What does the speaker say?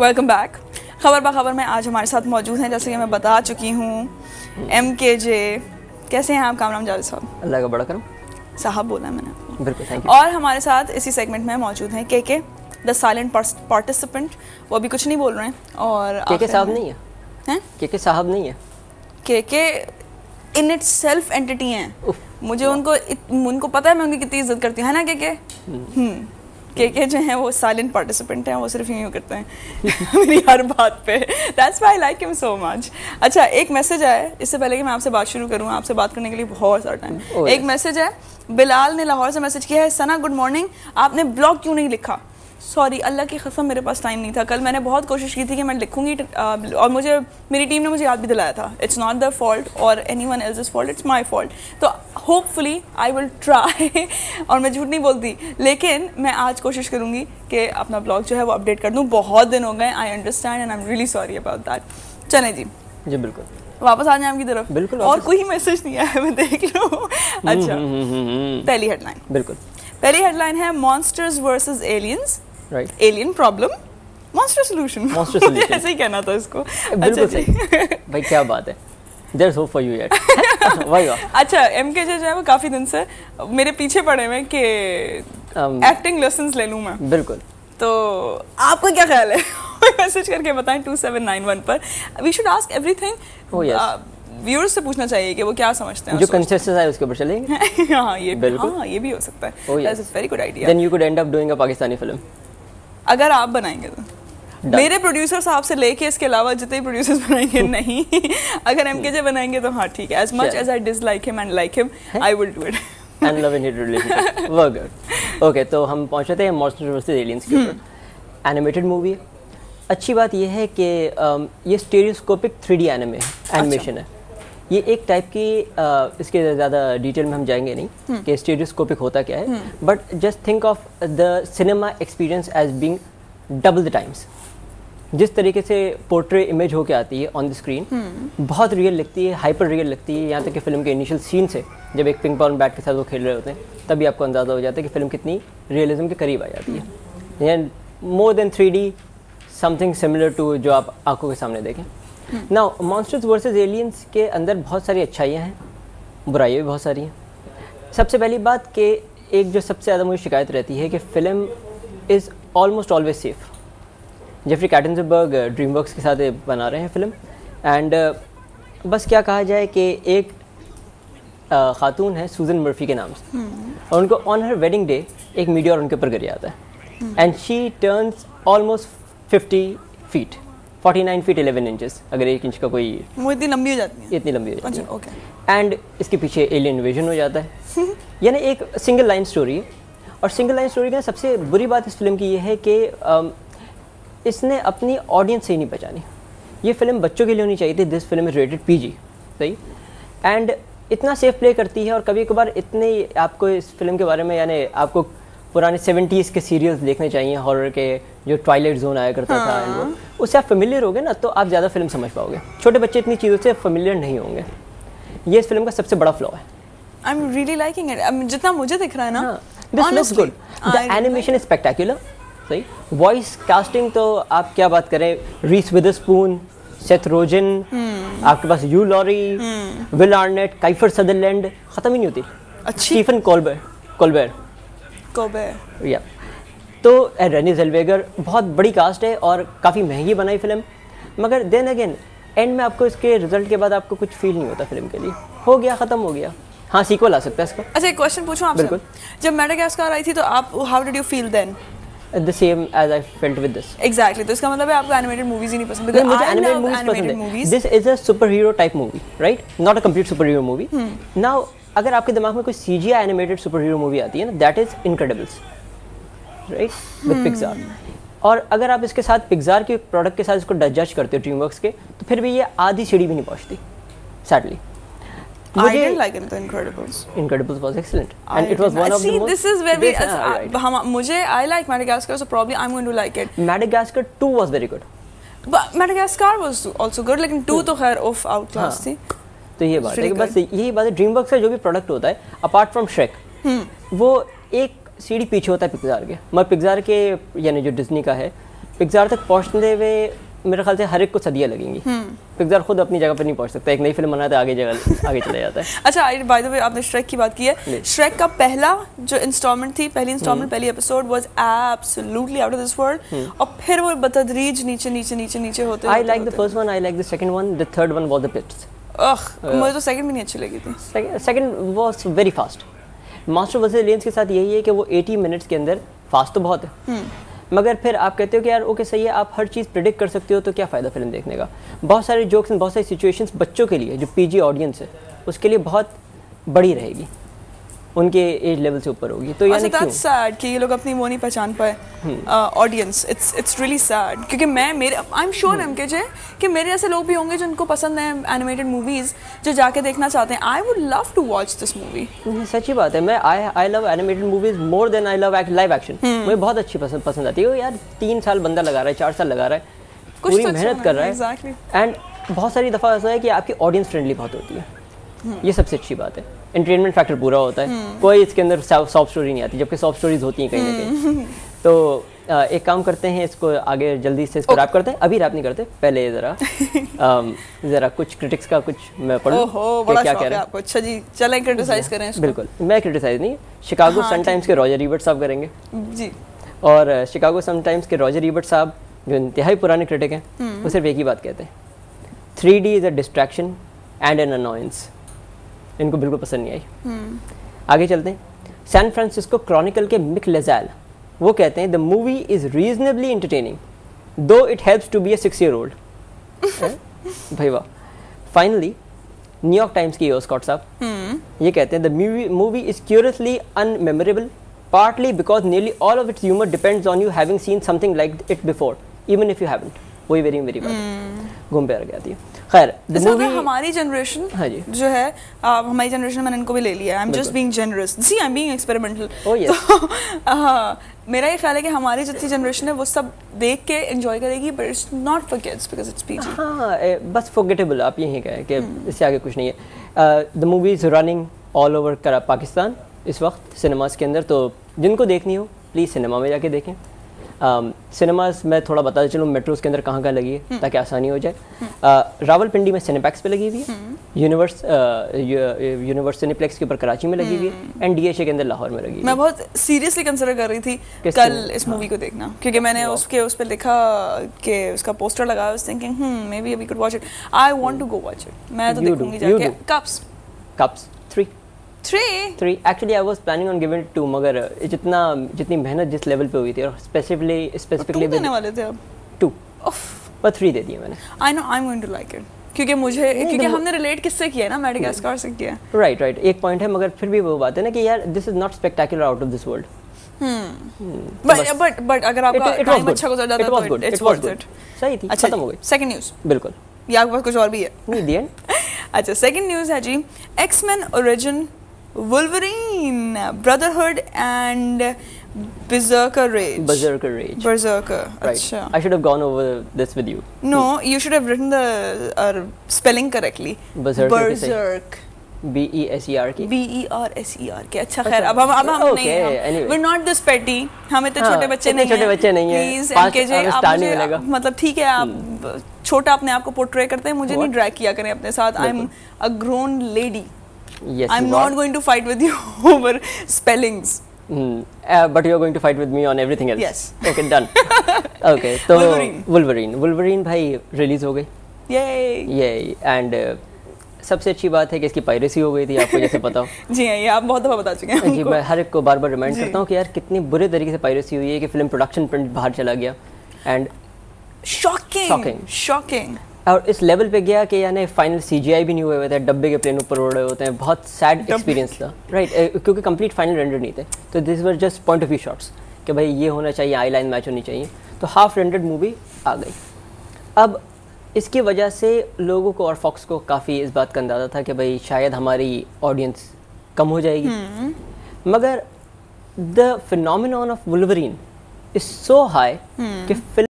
Welcome back. खबर बखबर में आज हमारे साथ मौजूद हैं, जैसे कि मैं बता चुकी हूँ, MKJ। कैसे हैं आप कामरान जावेद साहब? अल्लाह का बड़ा करम। साहब बोला है मैंने। बिल्कुल, थैंक यू। और हमारे साथ इसी सेगमेंट में मौजूद हैं KK द साइलेंट पार्टिसिपेंट। वो अभी कुछ नहीं बोल रहे हैं। और KK साहब नहीं है? हैं? KK साहब नहीं है? KK in it self entity हैं। मुझे उनको पता है मैं उनकी कितनी इज्जत करती हूँ, है ना KK? KK जो है वो साइलेंट पार्टिसिपेंट हैं, वो सिर्फ यूँ करते हैं मेरी हर बात पे। That's why I like him so much. अच्छा, एक मैसेज आया है, इससे पहले कि मैं आपसे बात शुरू करूँ, आपसे बात करने के लिए बहुत सारा टाइम। एक मैसेज है, बिलाल ने लाहौर से मैसेज किया है, सना गुड मॉर्निंग, आपने ब्लॉग क्यों नहीं लिखा? सॉरी, अल्लाह की कसम मेरे पास टाइम नहीं था। कल मैंने बहुत कोशिश की थी कि मैं लिखूंगी, और मेरी टीम ने मुझे याद भी दिलाया था। इट्स नॉट द फॉल्ट और anyone else's fault, it's my fault. तो होपफुली आई विल ट्राई और मैं झूठ नहीं बोलती, लेकिन मैं आज कोशिश करूंगी कि अपना ब्लॉग जो है वो अपडेट कर दूं। बहुत दिन हो गए, I understand and I am really sorry about that. चलें जी बिल्कुल, वापस आ जाए आपकी तरफ। बिल्कुल, और कोई मैसेज नहीं आया, मैं देख लूँ। अच्छा, पहली हेडलाइन। बिल्कुल, पहली हेडलाइन है monsters versus aliens. Right. Alien problem, monster solution. ऐसे ही कहना था इसको। बिल्कुल सही। भाई क्या बात है, there is hope for you yet. वाह वाह। अच्छा, MKJ जो है वो काफी दिन से मेरे पीछे पड़े हुए कि एक्टिंग लेसन्स ले लूं मैं। बिल्कुल। तो आपको क्या ख्याल है? मैसेज करके बताएं 2791 पर। We should ask everything. Viewers से पूछना चाहिए कि वो क्या समझते हैं, जो कंसेंसस है उसके ऊपर चलेंगे। हाँ, ये भी हो सकता है। That's a very good idea. Then you could end up doing a Pakistani film, अगर आप बनाएंगे तो। मेरे प्रोड्यूसर साहब से लेके इसके अलावा जितने प्रोड्यूसर्स बनाएंगे नहीं। अगर MKJ बनाएंगे तो हाँ ठीक है। As much as I dislike him and like him, I will do it. And love in hit relationship, work good. Okay, तो हम पहुंचे थे मॉन्स्टर्स वर्सेस एलियंस के ऊपर। Animated movie. अच्छी बात यह है कि ये स्टेरियोस्कोपिक 3D एनिमेशन है। ये एक टाइप की, इसके ज़्यादा डिटेल में हम जाएंगे नहीं कि स्टेरियोस्कोपिक होता क्या है, but just think of the cinema experience as being double the times. जिस तरीके से पोर्ट्रे इमेज होके आती है ऑन द स्क्रीन, बहुत रियल लगती है, हाइपर रियल लगती है। यहाँ तक कि फिल्म के इनिशियल सीन से, जब एक पिंग पॉन्ग बैट के साथ वो खेल रहे होते हैं, तभी आपको अंदाज़ा हो जाता है कि फिल्म कितनी रियलिज्म के करीब आ जाती है। More than 3D, something similar to जो आप आंखों के सामने देखें। नाउ मॉन्स्टर्स वर्सेस एलियंस के अंदर बहुत सारी अच्छाइयाँ हैं, बुराइयाँ भी बहुत सारी हैं। सबसे पहली बात कि एक जो सबसे ज़्यादा मुझे शिकायत रहती है कि film is almost always safe. Jeffrey Katzenberg DreamWorks के साथ बना रहे हैं फिल्म, एंड बस क्या कहा जाए कि एक खातून है सूजन मर्फी के नाम से, और उनको ऑन हर वेडिंग डे एक मीडिया उनके ऊपर गिर जाता है, and she turns almost 50 feet, 49 feet 11 inches. अगर 1 इंच का कोई, वो इतनी लंबी हो जाती है, इतनी लंबी हो जाती है। ओके। एंड इसके पीछे एलियन इन्वेजन हो जाता है। यानी एक सिंगल लाइन स्टोरी है। और सिंगल लाइन स्टोरी का सबसे बुरी बात इस फिल्म की ये है कि इसने अपनी ऑडियंस से ही नहीं पहचानी। ये फिल्म बच्चों के लिए होनी चाहिए थी। This film is rated PG, सही, एंड इतना सेफ प्ले करती है। और कभी कभार इतने आपको इस फिल्म के बारे में, यानी आपको पुराने 70s के सीरियल्स देखने चाहिए हॉरर के, जो ट्वाइलाइट जोन आया करता था, एंड वो उससे आप फेमिलियर होगे ना, तो आप ज़्यादा फिल्म समझ पाओगे। छोटे बच्चे इतनी चीज़ों से फेमिलियर नहीं होंगे। ये इस फिल्म का सबसे बड़ा फ्लॉ है। I am really liking it, जितना मुझे दिख रहा है ना। This looks good, the animation is spectacular, सही। वॉइस कास्टिंग तो आप क्या बात करें, रीस विदरस्पून, सेथ रोजन, आपके पास ह्यू लॉरी, विल आर्नेट, काइफर सदरलैंड, ख़त्म ही नहीं होती। स्टीफन कोलबर्ट, या तो रेनी ज़ेल्वेगर, बहुत बड़ी कास्ट है और काफ़ी महंगी बनाई फिल्म। मगर देन अगेन एंड में आपको इसके रिजल्ट के बाद आपको कुछ फील नहीं होता फिल्म के लिए। हो गया, ख़त्म हो गया। हाँ, सीक्वल आ सकता है इसका। अच्छा, एक क्वेश्चन पूछूं आपसे? बिल्कुल। जब मैडागास्कर आई थी तो आप, how did you feel then? The same as I felt with this. Exactly. तो इसका मतलब है आपको एनिमेटेड मूवीज ही नहीं पसंद? नहीं, मुझे एनिमेटेड मूवीज पसंद है। This is a superhero type movie, right? Not a complete superhero movie. Now, अगर आपके दिमाग में कोई CGI एनिमेटेड सुपरहीरो मूवी आती है ना, that is Incredibles, right? With Pixar. और अगर आप इसके साथ पिक्सार के प्रोडक्ट के साथ इसको जज करते हो ड्रीमवर्क्स के, तो फिर भी ये आधी सीढ़ी भी नहीं पहुंचती, sadly. I didn't like it, The Incredibles. Incredibles was excellent, and it was one of the most. This is where we. मुझे I like Madagascar, so probably I'm going to like it. Madagascar 2 was very good. But Madagascar was also good, लेकिन 2 तो खैर off outclass थी। तो ये बात है कि बस यही बात है, ड्रीमवर्क्स का जो भी प्रोडक्ट होता है अपार्ट फ्रॉम श्रेक, वो एक सीढ़ी पीछे होता है पिक्सार के। मगर पिक्सार के, यानी जो डिज्नी का है, पिक्सार तक पहुंचते हुए मेरे ख्याल से हर एक को सदियाँ लगेंगी। पिक्सार खुद अपनी जगह पर नहीं पहुंच सकता, एक नई फिल्म बनाता है आगे चला जाता है। अच्छा, बाय द वे आपने श्रेक की बात की है, श्रेक का पहला जो इंस्टॉलमेंट थी, पहली episode was absolutely out of this world, और फिर वो बतदरीज नीचे होते I like the first one, I like the second one, the third one was the pits. मुझे तो सेकंड भी नहीं अच्छी लगी थी। Second was very fast. Master versus aliens के साथ यही है कि वो 80 मिनट्स के अंदर फास्ट तो बहुत है, मगर फिर आप कहते हो कि यार ओके सही है, आप हर चीज़ प्रिडिक्ट कर सकते हो, तो क्या फ़ायदा फिल्म देखने का। बहुत सारे जोक्स एंड बहुत सारी सिचुएशंस बच्चों के लिए, जो पीजी ऑडियंस है उसके लिए बहुत बड़ी रहेगी, उनके एज लेवल से ऊपर होगी। तो यानी दैट्स सैड कि ये लोग अपनी वो नहीं पहचान पाए ऑडियंस। इट्स रियली सैड, क्योंकि आई एम श्योर एमकेजे कि मेरे ऐसे लोग भी होंगे जिनको पसंद है एनिमेटेड मूवीज, जो जाके देखना चाहते हैं। I would love to watch this movie. सच्ची बात है, मैं I love animated movies more than I love live action. मुझे बहुत अच्छी पसंद आती है यार। 3 साल बंदा लगा रहा है, 4 साल लगा रहा है, पूरी मेहनत कर रहा है, एंड बहुत सारी दफ़ा ऐसा है कि आपकी ऑडियंस फ्रेंडली बहुत होती है। ये सबसे अच्छी बात है। एंटरटेनमेंट फैक्टर पूरा होता है, कोई इसके अंदर सॉफ्ट स्टोरी नहीं आती, जबकि सॉफ्ट स्टोरीज होती हैं कहीं ना कहीं। तो एक काम करते हैं, इसको आगे जल्दी से इसको रैप करते हैं। अभी रैप नहीं करते, पहले ज़रा कुछ क्रिटिक्स का कुछ मैं पढ़ लूं क्या कह रहे हैं। अच्छा जी, चलें क्रिटिसाइज करें इसको। बिल्कुल, मैं क्रिटिसाइज नहीं, शिकागो सन टाइम्स के रॉजर इबर्ट साहब करेंगे जी। और शिकागो सन टाइम्स के रॉजर इबर्ट साहब जो इंतहाई पुराने क्रिटिक हैं, वो सिर्फ एक ही बात कहते हैं, 3D is a distraction and an annoyance. इनको बिल्कुल पसंद नहीं आई। आगे चलते हैं। सैन फ्रांसिस्को क्रॉनिकल के मिक लेज़ाल वो कहते हैं the movie is reasonably entertaining though it helps to be a 6-year-old। भाई वाह। फाइनली न्यूयॉर्क टाइम्स के स्कॉट साहब ये कहते हैं the movie is curiously unmemorable partly because nearly all of its humour depends on you having seen something like it before even if you haven't. वही very बात घूम पे आ गई आती है। खैर हमारी जनरेशन हाँ जी जो है, हमारी जनरेशन मैंने इनको भी ले लिया। I am just being generous, see I am being experimental. मेरा ये ख्याल है कि हमारी जितनी जनरेशन है वो सब देख के एंजॉय करेगी, but it's not for kids because it's PG. हाँ, बस फॉरगेटेबल, आप यही कहें कि इससे आगे कुछ नहीं है। The movie is running all over Pakistan इस वक्त सिनेमास के अंदर, तो जिनको देखनी हो प्लीज़ सिनेमा में जाके देखें। सिनेमास मैं थोड़ा बताता चलूँ मेट्रोस के अंदर कहाँ लगी है ताकि आसानी हो जाए। रावलपिंडी में सिनेपैक्स पे लगी हुई है, यूनिवर्स सिनेप्लेक्स के ऊपर कराची में लगी हुई है, एंड DHA के अंदर लाहौर में लगी हुई है। मैं बहुत सीरियसली कंसिडर कर रही थी कल इस मूवी को देखना, क्योंकि मैंने उस पर लिखा कि उसका पोस्टर लगा, I was thinking maybe we could watch it. I want to go watch it. मैं तो देखूंगी जाके। Cups 3 actually I was planning on giving 2, मगर जितनी मेहनत जिस लेवल पे हुई थी और स्पेसिफिकली देने वाले थे अब 2 पर 3 दे दिए मैंने। I know I am going to like it, क्योंकि हमने रिलेट किससे किया है ना, मेडागास्कर से किया। राइट एक पॉइंट है, मगर फिर भी वो बात है ना कि यार this is not spectacular out of this world. But अगर आपका टाइम अच्छा गुजर जाता है तो इट्स वर्थ इट। सही थी, खत्म हो गई। सेकंड न्यूज़ बिल्कुल, या आपके पास कुछ और भी है? नहीं, दी एंड। अच्छा, सेकंड न्यूज़ है जी, X Men origin Wolverine, Brotherhood and Berserker Rage. Berserker. Right. Achha. I should have gone over this with you. No, you should have written the spelling correctly. Berserk. BESERK. BERSERK. अच्छा, खैर अब हम नहीं हैं। We're not this petty. हम इतने छोटे बच्चे नहीं हैं। छोटे बच्चे नहीं हैं। Please MKJ, आप मुझे मतलब ठीक है, आप छोटा अपने आप को पोर्ट्रे करते हैं, मुझे नहीं ड्रैग किया करें अपने साथ। I'm a grown lady. Yes, I'm not going to fight with you over spellings. But you're going to fight with me on everything else. Yes. Okay, done. Okay, तो Wolverine भाई रिलीज हो गई। Yay. And सबसे अच्छी बात है कि इसकी पायरेसी हो गई थी, आपको जैसे पता हो। जी हाँ, ये आप बहुत दफ़ा बता चुके हैं। जी, मैं हर एक को बार रिमाइंड करता हूँ कि यार कितनी बुरे तरीके से पायरेसी हुई है कि फिल्म प्रोडक्शन प्रिंट बाहर चला गया, एंड शॉकिंग और इस लेवल पे गया कि यानी फाइनल CGI भी नहीं हुए थे, डब्बे के प्लेन ऊपर उड़ रहे होते हैं। बहुत सैड एक्सपीरियंस था, राइट, क्योंकि कंप्लीट फाइनल रेंडर नहीं थे, तो this were just point of view shots कि भाई ये होना चाहिए, आई लाइन मैच होनी चाहिए, तो हाफ रेंडर्ड मूवी आ गई। अब इसकी वजह से लोगों को और फॉक्स को काफ़ी इस बात का अंदाज़ा था कि भाई शायद हमारी ऑडियंस कम हो जाएगी, मगर the phenomenon of Wolverine is so high कि